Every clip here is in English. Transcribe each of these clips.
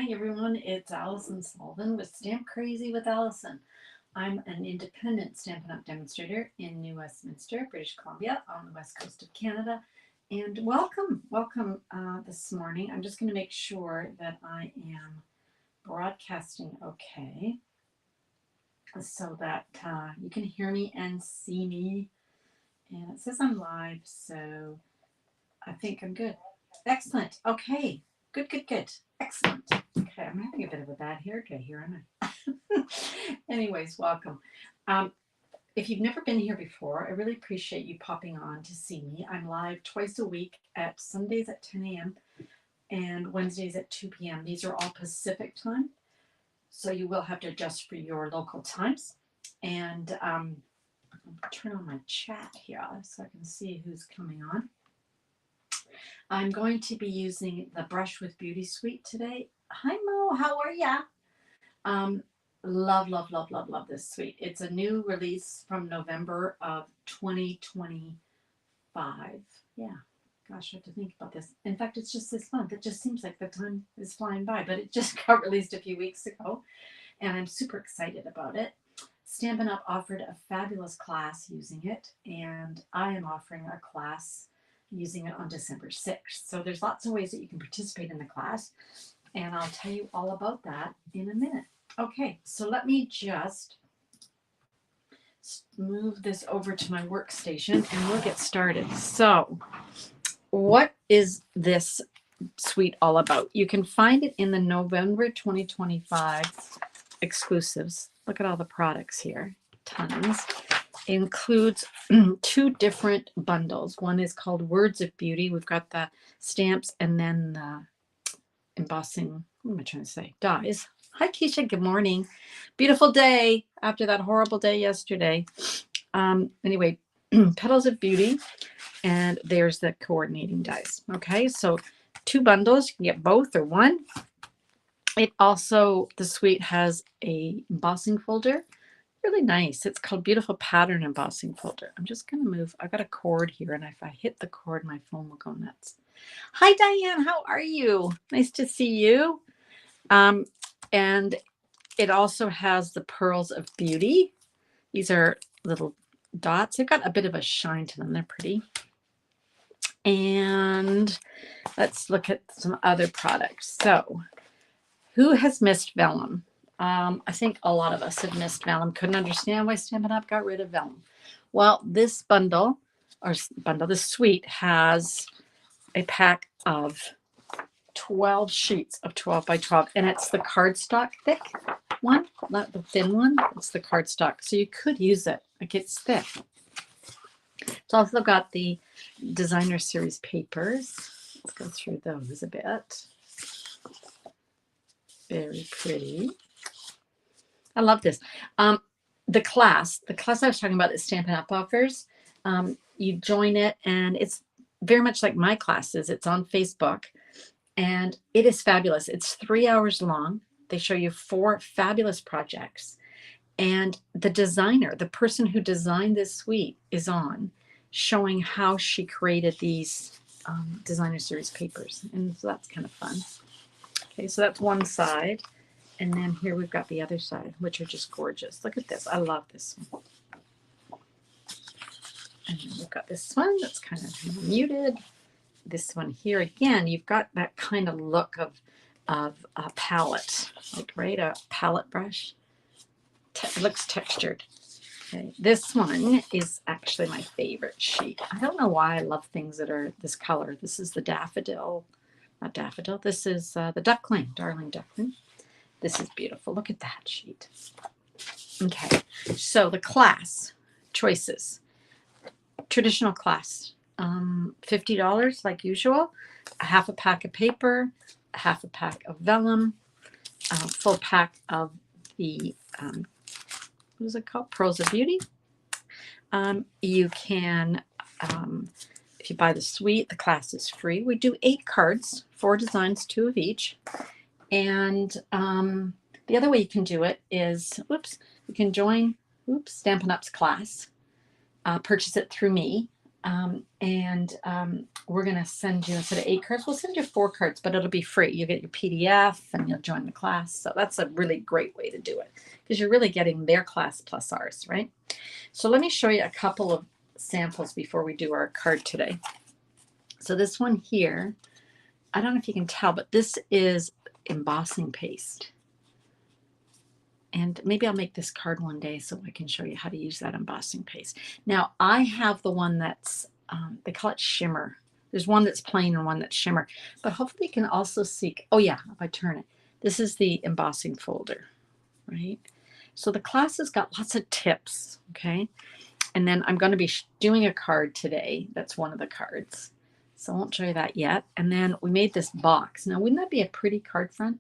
morning, everyone. It's Alison Sullivan with Stamp Crazy with Alison. I'm an independent Stampin' Up! Demonstrator in New Westminster, British Columbia, on the west coast of Canada. And welcome this morning. I'm just going to make sure that I am broadcasting okay so that you can hear me and see me. And it says I'm live, so I think I'm good. Excellent. Okay. Good. Excellent. Okay, I'm having a bit of a bad hair day here, aren't I? Anyways, welcome. If you've never been here before, I really appreciate you popping on to see me. I'm live twice a week at Sundays at 10 a.m. and Wednesdays at 2 p.m. These are all Pacific time, so you will have to adjust for your local times. And I'll turn on my chat here so I can see who's coming on. I'm going to be using the Brush with Beauty suite today. Hi Mo, how are ya? Love this suite. It's a new release from November of 2025. Yeah, gosh, I have to think about this. In fact, it's just this month. It just seems like the time is flying by, but it just got released a few weeks ago, and I'm super excited about it. Stampin' Up! Offered a fabulous class using it, and I am offering a class using it on December 6th. So there's lots of ways that you can participate in the class, and I'll tell you all about that in a minute. Okay, so let me just move this over to my workstation and we'll get started. So what is this suite all about? You can find it in the November 2025 exclusives. Look at all the products here, tons. Includes two different bundles. One is called Words of Beauty. We've got the stamps and then the embossing, what am I trying to say? Dies. Hi, Keisha. Good morning. Beautiful day after that horrible day yesterday. Anyway, Petals of Beauty, and there's the coordinating dies. Okay, so two bundles. You can get both or one. It also, the suite has a embossing folder. Really nice. It's called Beautiful Pattern Embossing Folder. I'm just going to move. I've got a cord here, and if I hit the cord, my phone will go nuts. Hi, Diane. How are you? Nice to see you. And it also has the Pearls of Beauty. These are little dots. They've got a bit of a shine to them. They're pretty. And let's look at some other products. So, who has missed vellum? I think a lot of us have missed vellum. Couldn't understand why Stampin' Up! Got rid of vellum. Well, this this suite has a pack of 12 sheets of 12 by 12, and it's the cardstock thick one, not the thin one. It's the cardstock, so you could use it. Like, it's thick. It's also got the designer series papers. Let's go through those a bit. Very pretty. I love this. The class I was talking about that Stampin' Up! Offers, you join it, and it's very much like my classes. It's on Facebook, and it is fabulous. It's 3 hours long. They show you 4 fabulous projects, and the designer, the person who designed this suite, is on, showing how she created these designer series papers, and so that's kind of fun. Okay, so that's one side. And then here we've got the other side, which are just gorgeous. Look at this. I love this one. And then we've got this one that's kind of muted. This one here, again, you've got that kind of look of a palette, like, right? A palette brush. It looks textured. Okay. This one is actually my favorite sheet. I don't know why I love things that are this color. This is the daffodil. Not daffodil. This is the duckling, darling duckling. This is beautiful. Look at that sheet. Okay, so the class choices. Traditional class, $50 like usual. A half a pack of paper, a half a pack of vellum, a full pack of the, what is it called? Pearls of Beauty. You can, if you buy the suite, the class is free. We do 8 cards, 4 designs, 2 of each. And the other way you can do it is, you can join Stampin' Up's class, purchase it through me. We're going to send you, instead of 8 cards, we'll send you 4 cards, but it'll be free. You get your PDF and you'll join the class. So that's a really great way to do it because you're really getting their class plus ours, right? So let me show you a couple of samples before we do our card today. So this one here, I don't know if you can tell, but this is embossing paste. And maybe I'll make this card one day so I can show you how to use that embossing paste. Now, I have the one that's, they call it shimmer. There's one that's plain and one that's shimmer. But hopefully you can also see, oh yeah, if I turn it, this is the embossing folder, right? So the class has got lots of tips, okay? And then I'm going to be doing a card today. That's one of the cards. So I won't show you that yet. And then we made this box. Now, wouldn't that be a pretty card front?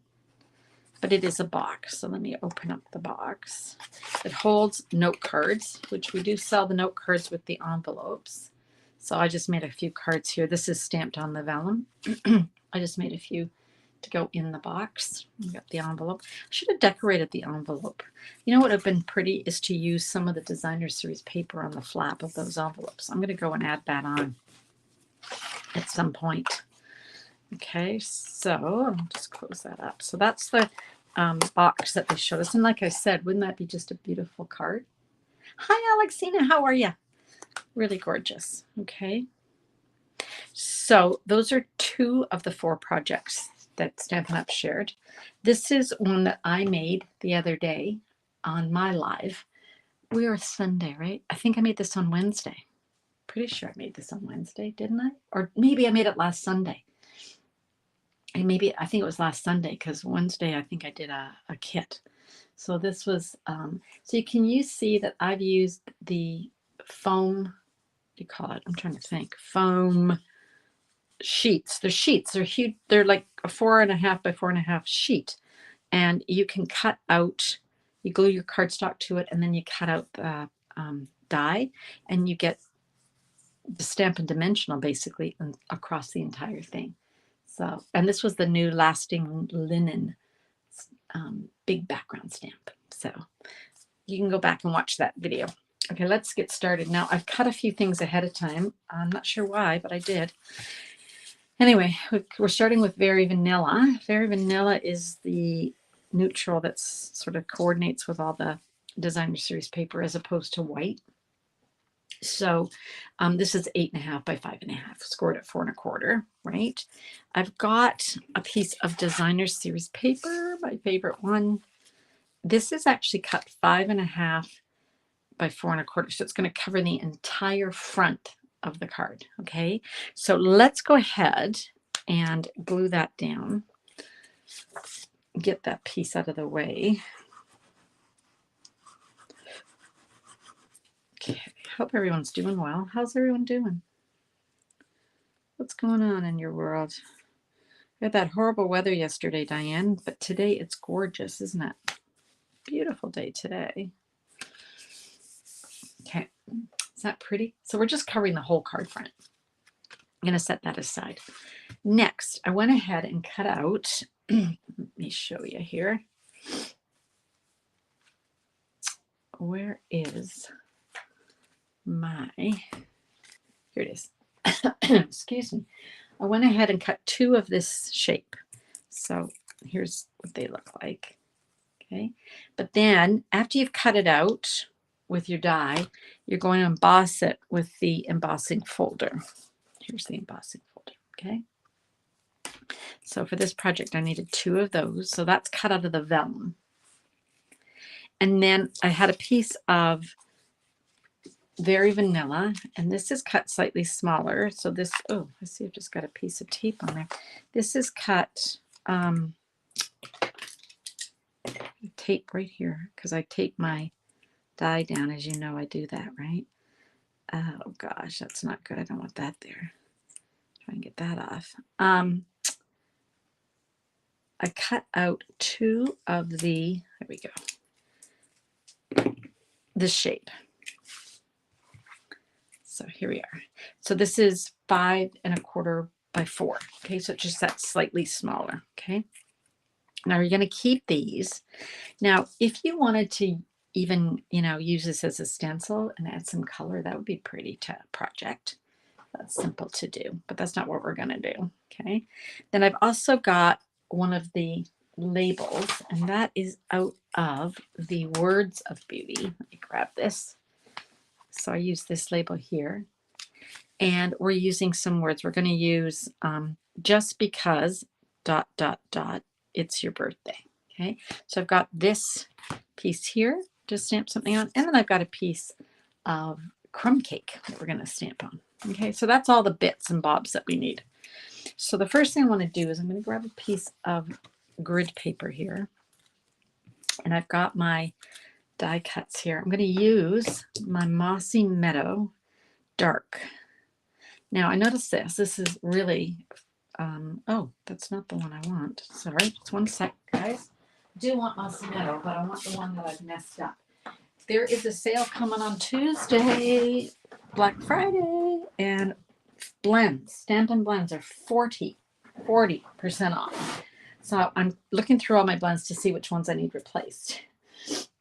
But it is a box. So let me open up the box. It holds note cards, which we do sell the note cards with the envelopes. So I just made a few cards here. This is stamped on the vellum. I just made a few to go in the box. We got the envelope. I should have decorated the envelope. You know what would have been pretty is to use some of the designer series paper on the flap of those envelopes. I'm going to go and add that on at some point. Okay, so I'll just close that up. So that's the box that they showed us. And like I said, wouldn't that be just a beautiful card? Hi, Alexina. How are you? Really gorgeous. Okay. So those are 2 of the 4 projects that Stampin' Up! Shared. This is one that I made the other day on my live. We are Sunday, right? I think I made this on Wednesday. Pretty sure I made this on Wednesday, didn't I? Or maybe I made it last Sunday. And maybe I think it was last Sunday because Wednesday I think I did a kit. So this was, so you see that I've used the foam, what do you call it? I'm trying to think. Foam sheets. They're sheets. They're huge. They're like a 4.5 by 4.5 sheet. And you can cut out, you glue your cardstock to it and then you cut out the die and you get the Stampin' Dimensional basically across the entire thing. So, and this was the new lasting linen big background stamp. So you can go back and watch that video. Okay, let's get started. Now I've cut a few things ahead of time. I'm not sure why, but I did. Anyway, we're starting with Very Vanilla. Very Vanilla is the neutral that sort of coordinates with all the designer series paper as opposed to white. So this is 8.5 by 5.5, scored at 4 1/4, right? I've got a piece of designer series paper, my favorite one. This is actually cut 5.5 by 4 1/4, so it's going to cover the entire front of the card. Okay, so let's go ahead and glue that down. Get that piece out of the way. Okay, hope everyone's doing well. How's everyone doing? What's going on in your world? We had that horrible weather yesterday, Diane, but today it's gorgeous, isn't it? Beautiful day today. Okay, is that pretty? So we're just covering the whole card front. I'm going to set that aside. Next, I went ahead and cut out, let me show you here. Where is my, here it is. Excuse me. I went ahead and cut 2 of this shape. So here's what they look like. Okay. But then after you've cut it out with your die, you're going to emboss it with the embossing folder. Here's the embossing folder. Okay. So for this project, I needed 2 of those. So that's cut out of the vellum. And then I had a piece of Very Vanilla, and this is cut slightly smaller. So this, oh, I see I've just got a piece of tape on there. This is cut tape right here because I tape my die down. As you know, I do that, right? Oh gosh, that's not good. I don't want that there. Try and get that off. I cut out 2 of the, there we go, this shape. So here we are. So this is 5 1/4 by 4. Okay, so it's just that slightly smaller. Okay. Now you're going to keep these. Now, if you wanted to even, use this as a stencil and add some color, that would be pretty to project. That's simple to do, but that's not what we're going to do. Okay. Then I've also got one of the labels, and that is out of the Words of Beauty. Let me grab this. So I use this label here, and we're using some words. We're going to use just because ... it's your birthday. Okay. So I've got this piece here to stamp something on, and then I've got a piece of crumb cake that we're going to stamp on. Okay, so that's all the bits and bobs that we need. So the first thing I want to do is I'm going to grab a piece of grid paper here, and I've got my die cuts here. I'm going to use my Mossy Meadow Dark. Now I notice this is really, oh, that's not the one I want. Sorry, just one sec, guys. I do want Mossy Meadow, but I want the one that I've messed up. There is a sale coming on Tuesday, Black Friday, and blends, Stampin' Blends are 40% off. So I'm looking through all my blends to see which ones I need replaced.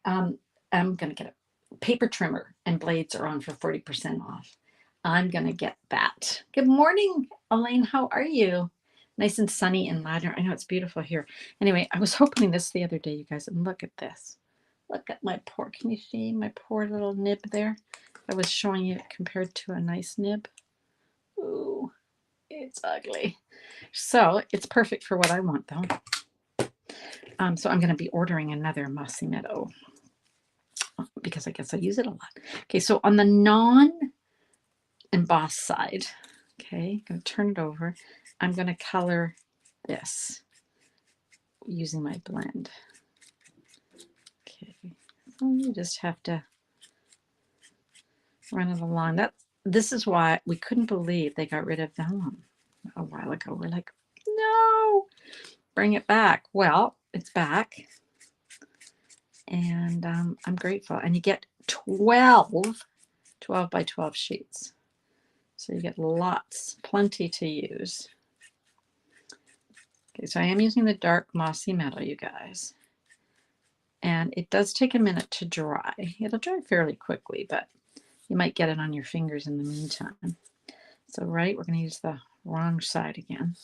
I'm going to get a paper trimmer, and blades are on for 40% off. I'm going to get that. Good morning, Elaine. How are you? Nice and sunny in Ladner. I know it's beautiful here. Anyway, I was opening this the other day, you guys, and look at this. Look at my poor, can you see my poor little nib there? I was showing you it compared to a nice nib. Ooh, it's ugly. So it's perfect for what I want though. So I'm going to be ordering another Mossy Meadow because I guess I use it a lot. Okay, so on the non-embossed side, okay, I'm going to turn it over. I'm going to color this using my blend. Okay, so you just have to run it along. This is why we couldn't believe they got rid of vellum a while ago. We're like, no, bring it back. Well, it's back, and I'm grateful. And you get 12 by 12 sheets. So you get lots, plenty to use. Okay, so I am using the dark Mossy Meadow, you guys. And it does take a minute to dry. It'll dry fairly quickly, but you might get it on your fingers in the meantime. So, right, we're going to use the wrong side again.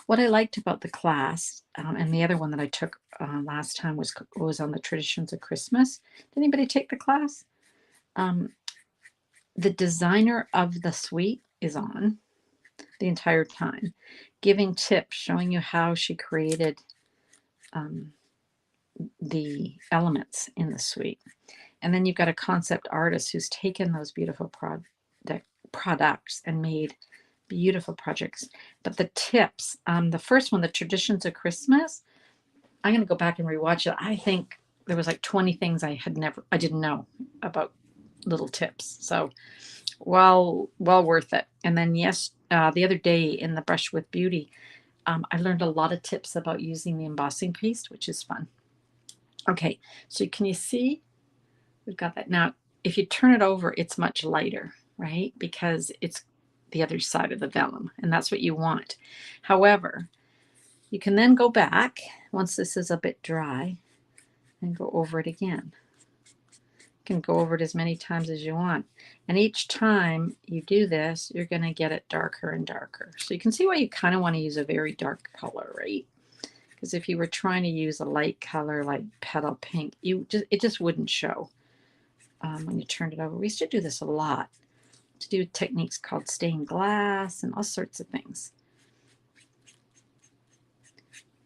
What I liked about the class, and the other one that I took last time was on the traditions of Christmas. Did anybody take the class? The designer of the suite is on the entire time, giving tips, showing you how she created the elements in the suite. And then you've got a concept artist who's taken those beautiful products and made beautiful projects. But the tips, the first one, the traditions of Christmas, I'm going to go back and rewatch it. I think there was like 20 things I didn't know about little tips. So well worth it. And then yes, the other day in the Brush with Beauty, I learned a lot of tips about using the embossing paste, which is fun. Okay, so can you see? We've got that. Now, if you turn it over, it's much lighter, right? Because it's the other side of the vellum, and that's what you want. However, you can then go back once this is a bit dry and go over it again. You can go over it as many times as you want. And each time you do this, you're going to get it darker and darker. So you can see why you kind of want to use a very dark color, right? Because if you were trying to use a light color like petal pink, it just wouldn't show when you turned it over. We used to do this a lot, to do techniques called stained glass and all sorts of things.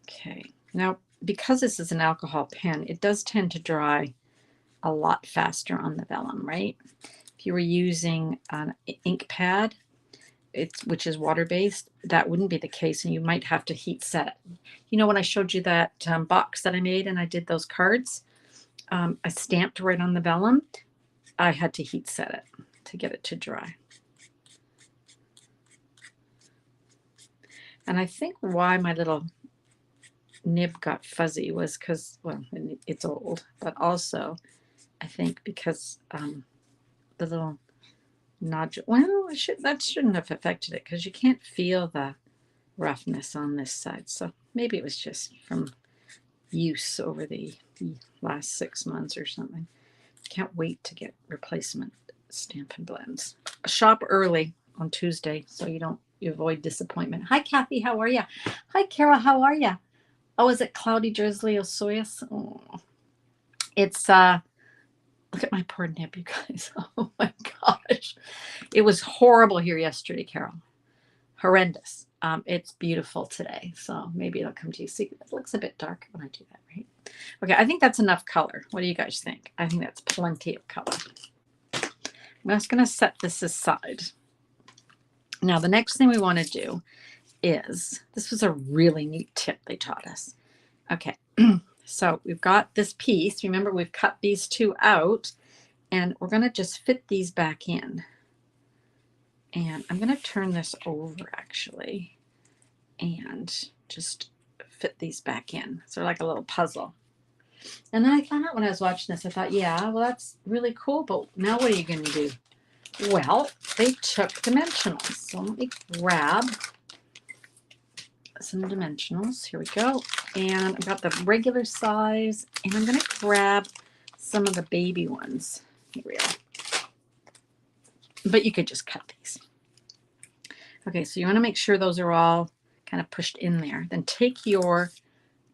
Okay, now because this is an alcohol pen, it does tend to dry a lot faster on the vellum, right? If you were using an ink pad, which is water-based, that wouldn't be the case, and you might have to heat set it. You know, when I showed you that box that I made and I did those cards, I stamped right on the vellum. I had to heat set it to get it to dry. And I think why my little nib got fuzzy was because, well, it's old, but also I think because the little nodule, well, that shouldn't have affected it because you can't feel the roughness on this side. So maybe it was just from use over the last 6 months or something. Can't wait to get replacement Stampin' Blends. Shop early on Tuesday so you avoid disappointment. Hi, Kathy. How are you? Hi, Carol. How are you? Oh, is it cloudy, drizzly, Osoyoos? Oh. It's, look at my poor nib, you guys. Oh my gosh. It was horrible here yesterday, Carol. Horrendous. It's beautiful today, so maybe it'll come to you. See, it looks a bit dark when I do that, right? Okay, I think that's enough color. What do you guys think? I think that's plenty of color. I'm just going to set this aside. Now, the next thing we want to do is, this was a really neat tip they taught us. Okay, so we've got this piece. Remember, we've cut these two out, and we're going to just fit these back in. And I'm going to turn this over, actually, and just fit these back in. So like a little puzzle. And then I found out when I was watching this, I thought, yeah, well, that's really cool, but now what are you going to do? Well, they took dimensionals. So let me grab some dimensionals. Here we go. And I've got the regular size, and I'm going to grab some of the baby ones. Here we are. But you could just cut these. Okay, so you want to make sure those are all kind of pushed in there. Then take your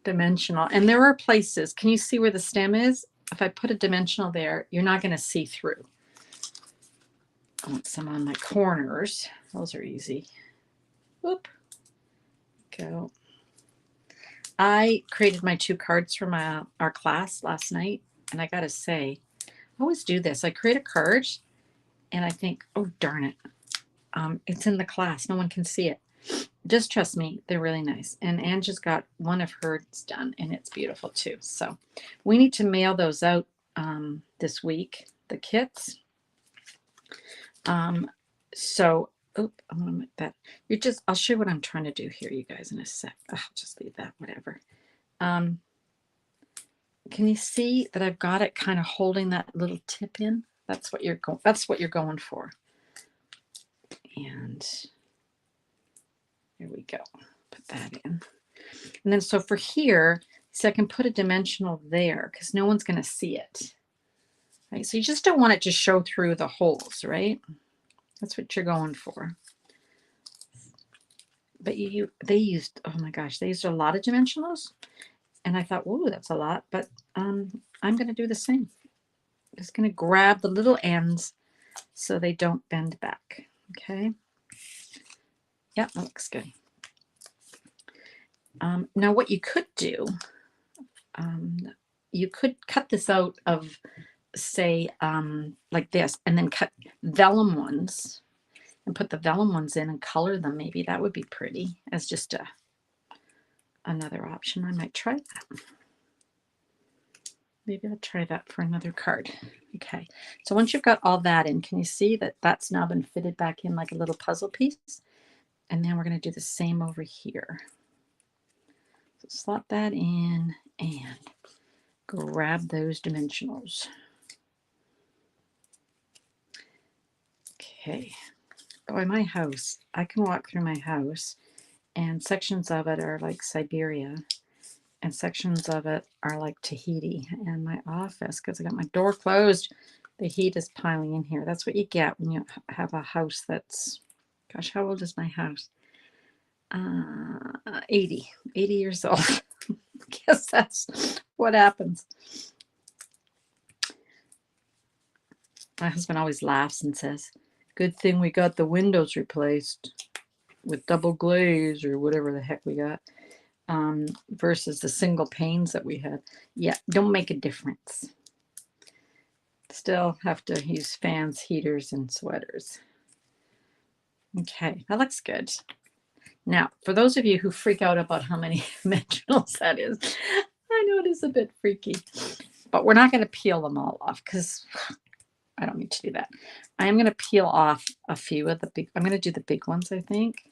dimensional, and there are places, can you see where the stem is? If I put a dimensional there, you're not going to see through. I want some on my corners. Those are easy. Whoop. Go. I created my 2 cards from our class last night, and I got to say, I always do this. I create a card, and I think, oh, darn it. It's in the class. No one can see it. Just trust me. They're really nice. And Anne just got one of hers done, and it's beautiful, too. So we need to mail those out this week, the kits. So, I'm gonna make that. I'll show you what I'm trying to do here, you guys, in a sec. I'll just leave that, whatever. Can you see that I've got it kind of holding that little tip in? That's what you're going for. And here we go. Put that in. And then so for here, so I can put a dimensional there because no one's going to see it. Right? So you just don't want it to show through the holes, right? That's what you're going for. But they used, oh my gosh, they used a lot of dimensionals. And I thought, whoa, that's a lot. But I'm going to do the same. Just going to grab the little ends so they don't bend back. Okay. Yeah, that looks good. Now what you could do, you could cut this out of, say, like this, and then cut vellum ones and put the vellum ones in and color them. Maybe that would be pretty as just another option. I might try that. Maybe I'll try that for another card. Okay, so once you've got all that in, can you see that that's now been fitted back in like a little puzzle piece? And then we're going to do the same over here. So slot that in and grab those dimensionals. Okay. Boy, my house, I can walk through my house and sections of it are like Siberia and sections of it are like Tahiti. And my office, because I got my door closed, the heat is piling in here. That's what you get when you have a house that's, gosh, how old is my house? 80 years old. I guess that's what happens. My husband always laughs and says, good thing we got the windows replaced with double glaze or whatever the heck we got, versus the single panes that we had. Yeah, don't make a difference. Still have to use fans, heaters, and sweaters. Okay, that looks good. Now, for those of you who freak out about how many dimensionals that is, I know it is a bit freaky, but we're not going to peel them all off because I don't need to do that. I am going to peel off a few of the big, I'm going to do the big ones, I think,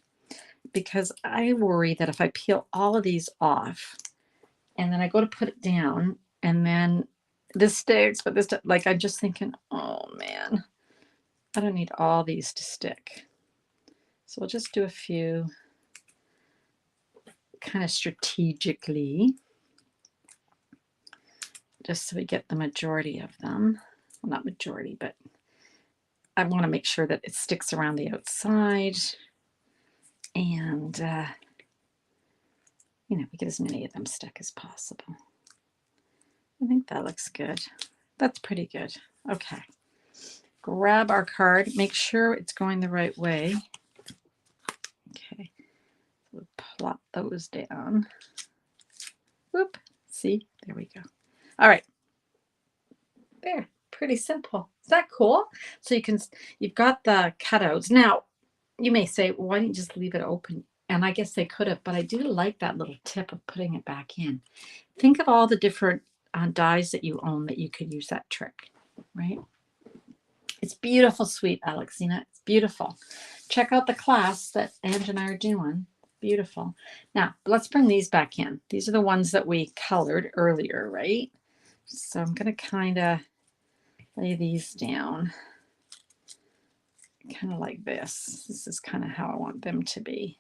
because I worry that if I peel all of these off and then I go to put it down and then this sticks, but this, like, I'm just thinking, oh man, I don't need all these to stick. So we'll just do a few kind of strategically, just so we get the majority of them. Well, not majority, but I want to make sure that it sticks around the outside, and you know, we get as many of them stuck as possible. I think that looks good. That's pretty good. Okay. Grab our card. Make sure it's going the right way. Okay. We'll plop those down. Whoop. See? There we go. All right. There. Pretty simple. Is that cool? So you've got the cutouts. Now, you may say, well, why didn't you just leave it open? And I guess they could have, but I do like that little tip of putting it back in. Think of all the different dies that you own that you could use that trick, right? It's beautiful, sweet Alexina. It's beautiful. Check out the class that Ange and I are doing. Beautiful. Now, let's bring these back in. These are the ones that we colored earlier, right? So I'm going to kind of lay these down kind of like this. This is kind of how I want them to be.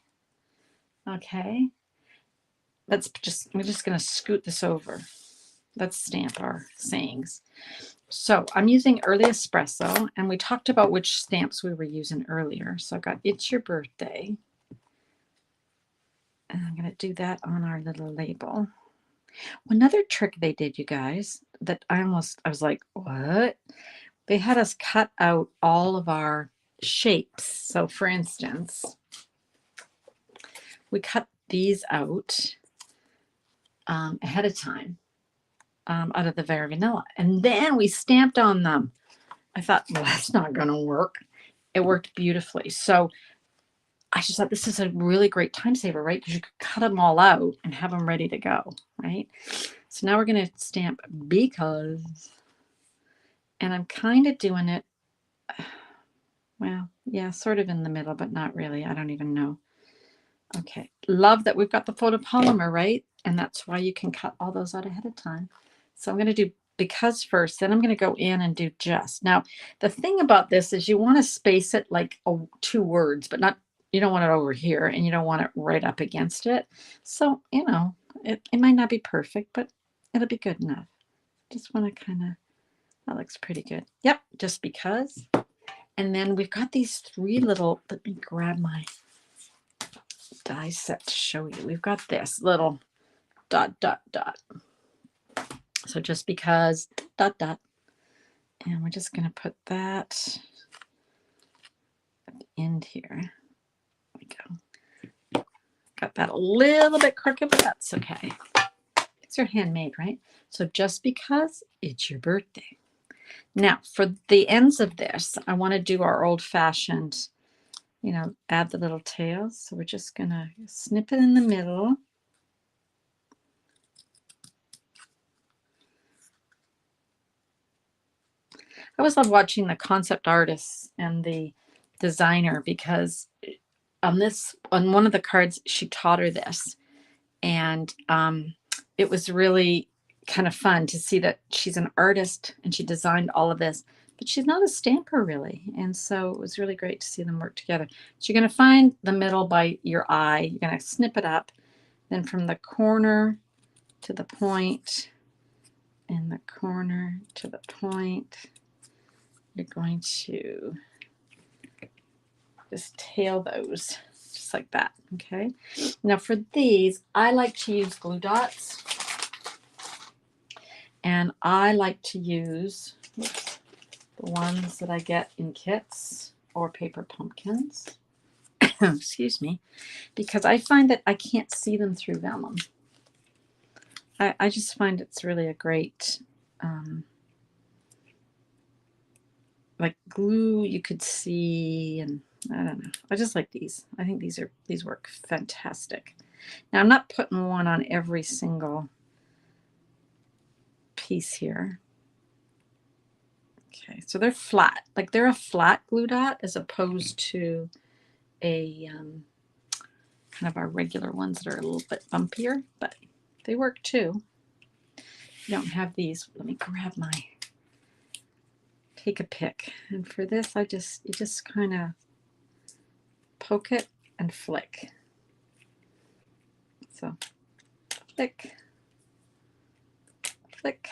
Okay. We're just going to scoot this over. Let's stamp our sayings. So I'm using Early Espresso, and we talked about which stamps we were using earlier. So I've got It's Your Birthday. And I'm going to do that on our little label. Another trick they did, you guys, that I was like, what? They had us cut out all of our shapes. So for instance, we cut these out ahead of time out of the Very Vanilla. And then we stamped on them. I thought, well, that's not going to work. It worked beautifully. So I just thought this is a really great time saver, right? Because you could cut them all out and have them ready to go, right? So now we're going to stamp because, and I'm kind of doing it, well, yeah, sort of in the middle, but not really. I don't even know. Okay, love that we've got the photopolymer, right? And that's why you can cut all those out ahead of time. So I'm going to do because first, then I'm going to go in and do just. Now, the thing about this is you want to space it like 2 words, but not, you don't want it over here and you don't want it right up against it. So, you know, it might not be perfect, but it'll be good enough. Just want to kind of, that looks pretty good. Yep, just because. And then we've got these 3 little, let me grab my die set to show you. We've got this little ... So just because ... And we're just going to put that at the end here. There we go. Got that a little bit crooked, but that's okay. These are handmade, right? So just because it's your birthday. Now, for the ends of this, I want to do our old-fashioned, you know, add the little tails. So we're just going to snip it in the middle. I always love watching the concept artists and the designer because on one of the cards, she taught her this. And it was really kind of fun to see that she's an artist and she designed all of this, but she's not a stamper really. And so it was really great to see them work together. So you're going to find the middle by your eye. You're going to snip it up. Then from the corner to the point and the corner to the point, you're going to just tail those just like that. Okay. Now for these, I like to use glue dots, and I like to use the ones that I get in kits or paper pumpkins. Excuse me, because I find that I can't see them through vellum. I just find it's really a great like glue you could see, and I don't know. I just like these. I think these work fantastic. Now I'm not putting one on every single piece here. Okay, so they're flat. Like they're a flat glue dot as opposed to a kind of our regular ones that are a little bit bumpier, but they work too. If you don't have these, let me grab my, take a pick. And for this, you just kind of poke it and flick. So flick, flick.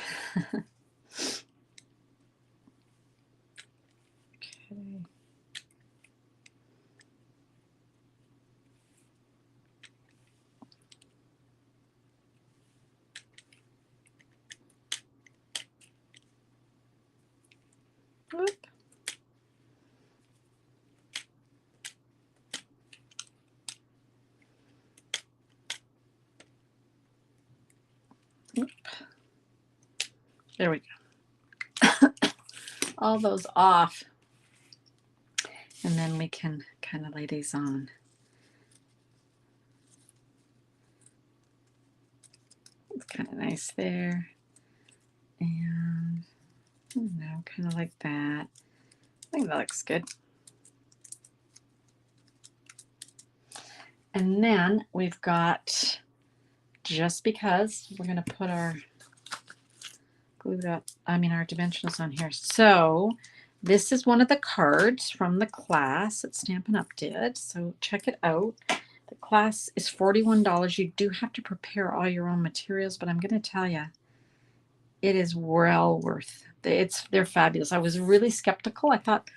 Okay. There we go. All those off. And then we can kind of lay these on. It's kind of nice there. And I don't know, kind of like that. I think that looks good. And then we've got, just because, we're going to put our our dimensionals on here. So this is one of the cards from the class that Stampin' Up! Did. So check it out. The class is $41. You do have to prepare all your own materials, but I'm going to tell you, it is well worth it. They're fabulous. I was really skeptical. I thought,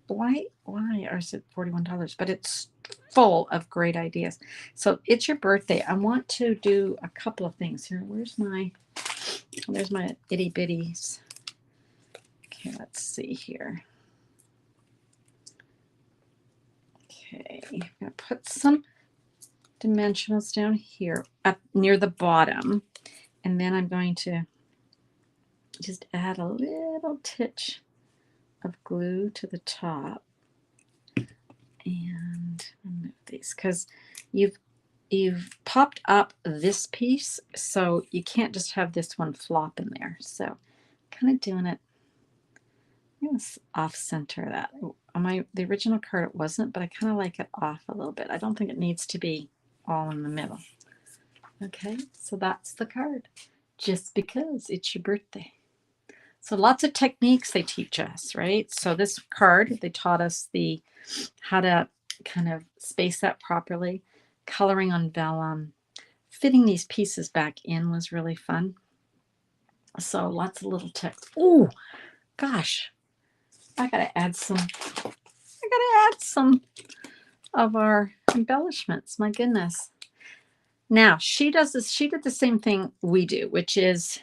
why or is it $41? But it's full of great ideas. So it's your birthday. I want to do a couple of things here. There's my itty bitties. Okay, let's see here. Okay, I'm going to put some dimensionals down here up near the bottom, and then I'm going to just add a little titch of glue to the top and remove these, because you've popped up this piece, so you can't just have this one flop in there. So kind of doing it, I'm going to off center that. On the original card it wasn't, but I kind of like it off a little bit. I don't think it needs to be all in the middle. Okay, so that's the card, just because it's your birthday. So lots of techniques they teach us, right? So this card, they taught us how to kind of space that properly, coloring on vellum, fitting these pieces back in was really fun. So lots of little text. Oh, gosh, I gotta add some of our embellishments. My goodness. Now she did the same thing we do, which is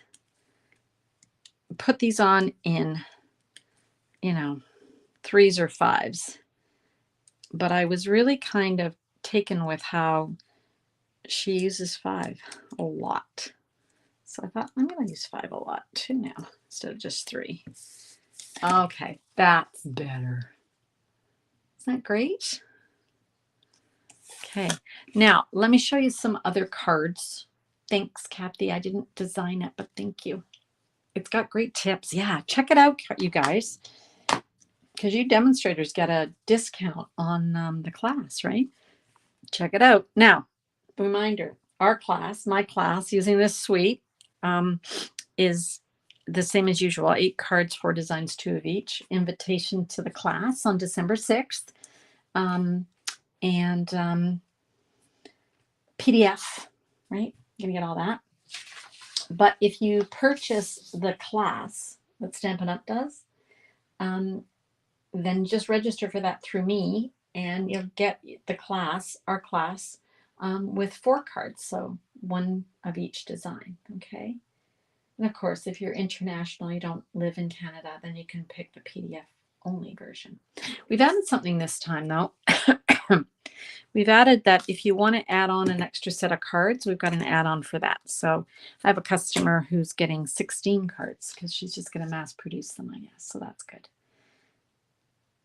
put these on in, 3s or 5s. But I was really kind of taken with how she uses 5 a lot. So I thought, I'm going to use 5 a lot too now, instead of just 3. Okay, that's better. Isn't that great? Okay, now let me show you some other cards. Thanks, Kathy. I didn't design it, but thank you. It's got great tips. Yeah, check it out, you guys, because you demonstrators get a discount on the class, right? Check it out. Now, reminder, my class, using this suite is the same as usual. 8 cards, 4 designs, 2 of each. Invitation to the class on December 6th. And PDF, right? You're going to get all that. But if you purchase the class that Stampin' Up! Does, then just register for that through me, and you'll get our class, with 4 cards, so 1 of each design, okay? And of course, if you're international, you don't live in Canada, then you can pick the PDF only version. We've added something this time, though. We've added that if you want to add on an extra set of cards, we've got an add-on for that. So I have a customer who's getting 16 cards because she's just going to mass produce them, I guess. So that's good.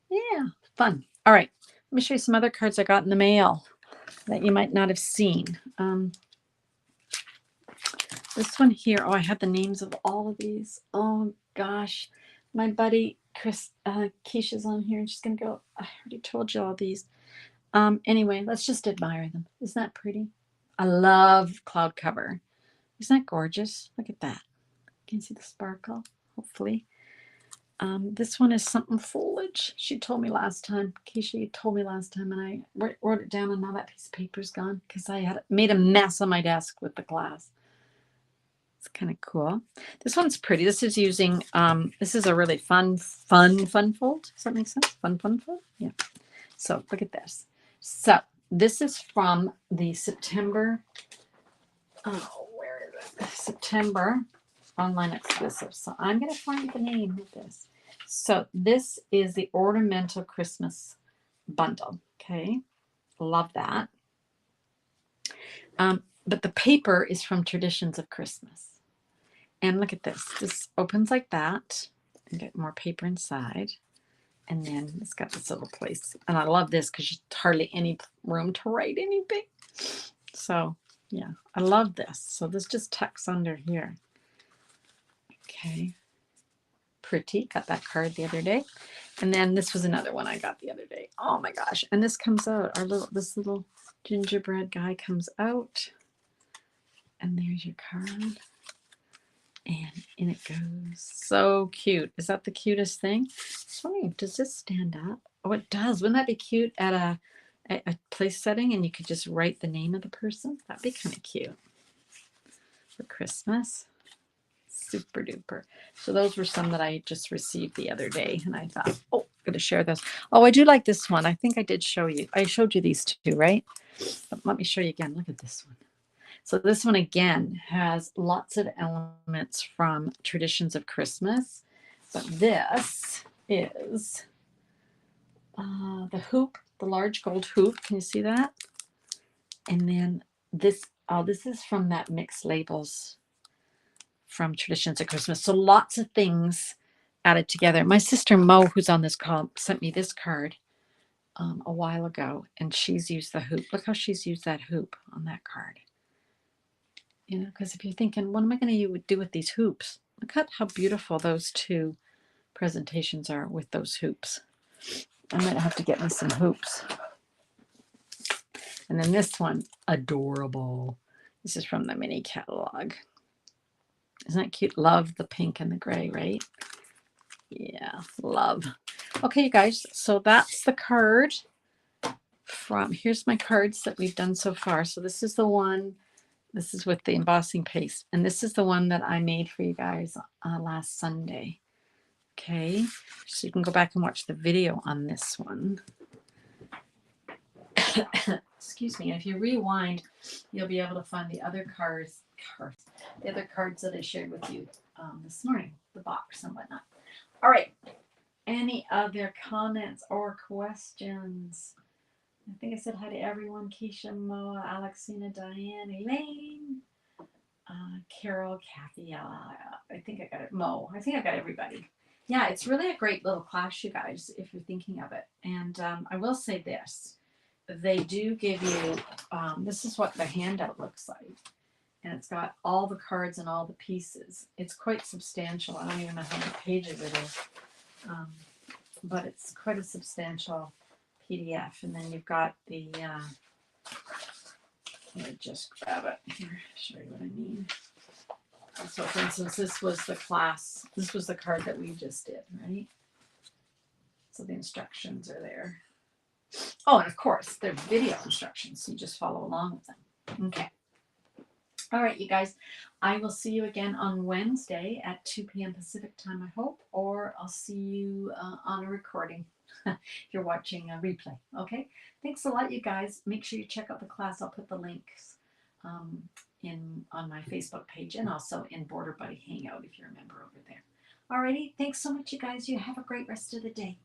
Yeah, fun. All right, let me show you some other cards I got in the mail that you might not have seen. This one here, I had the names of all of these. Oh gosh, my buddy Chris, Keisha's on here, and she's gonna go, I already told you all these. Anyway, let's just admire them. Isn't that pretty? I love cloud cover. Isn't that gorgeous? Look at that. Can you see the sparkle? Hopefully. This one is something foliage. She told me last time. Keisha told me last time, and I wrote it down, and now that piece of paper's gone because I had made a mess on my desk with the glass. It's kind of cool. This one's pretty. This is using, this is a really fun fold. Does that make sense? Fun fold? Yeah. So look at this. So this is from the September, where is it? September online exclusive. So I'm going to find the name of this. So this is the Ornamental Christmas Bundle. Okay. Love that. But the paper is from Traditions of Christmas. And look at this. This opens like that. And get more paper inside. And then it's got this little place. And I love this because there's hardly any room to write anything. So, yeah, I love this. So this just tucks under here. Okay. Pretty. Got that card the other day. And then this was another one I got the other day. Oh my gosh. And this comes out. This little gingerbread guy comes out. And there's your card. And in it goes. So cute. Is that the cutest thing? Sorry, does this stand up? Oh, it does. Wouldn't that be cute at a place setting and you could just write the name of the person? That'd be kind of cute for Christmas. Super duper. So those were some that I just received the other day. And I thought, oh, I'm going to share this. Oh, I do like this one. I think I did show you. I showed you these two, right? But let me show you again. Look at this one. So this one again has lots of elements from traditions of Christmas, but this is the hoop, the large gold hoop. Can you see that? And then this, this is from that Mixed Labels from Traditions of Christmas. So lots of things added together. My sister Mo, who's on this call, sent me this card a while ago, and she's used the hoop. Look how she's used that hoop on that card. You know, because if you're thinking, what am I going to do with these hoops? Look at how beautiful those two presentations are with those hoops. I might have to get me some hoops. And then this one, adorable. This is from the mini catalog. Isn't that cute? Love the pink and the gray, right? Yeah, love. Okay, you guys, so that's the card from, here's my cards that we've done so far. So this is the one. This is with the embossing paste. And this is the one that I made for you guys last Sunday. Okay. So you can go back and watch the video on this one. Excuse me. If you rewind, you'll be able to find the other cards that I shared with you this morning, the box and whatnot. All right. Any other comments or questions? I think I said hi to everyone. Keisha, Moa, Alexina, Diane, Elaine, Carol, Kathy. I think I got it. Mo. I think I got everybody. Yeah, it's really a great little class, you guys, if you're thinking of it. And I will say this. They do give you, this is what the handout looks like. And it's got all the cards and all the pieces. It's quite substantial. I don't even know how many pages it is. But it's quite a substantial PDF. And then you've got the, let me just grab it here, show you what I mean. So for instance, this was the class, this was the card that we just did, right? So the instructions are there. Oh, and of course, they're video instructions, so you just follow along with them. Okay. All right, you guys, I will see you again on Wednesday at 2 p.m. Pacific time, I hope, or I'll see you on a recording if you're watching a replay. Okay, thanks a lot, you guys. Make sure you check out the class. I'll put the links on my Facebook page and also in Border Buddy Hangout if you're a member over there. All righty, thanks so much, you guys. You have a great rest of the day.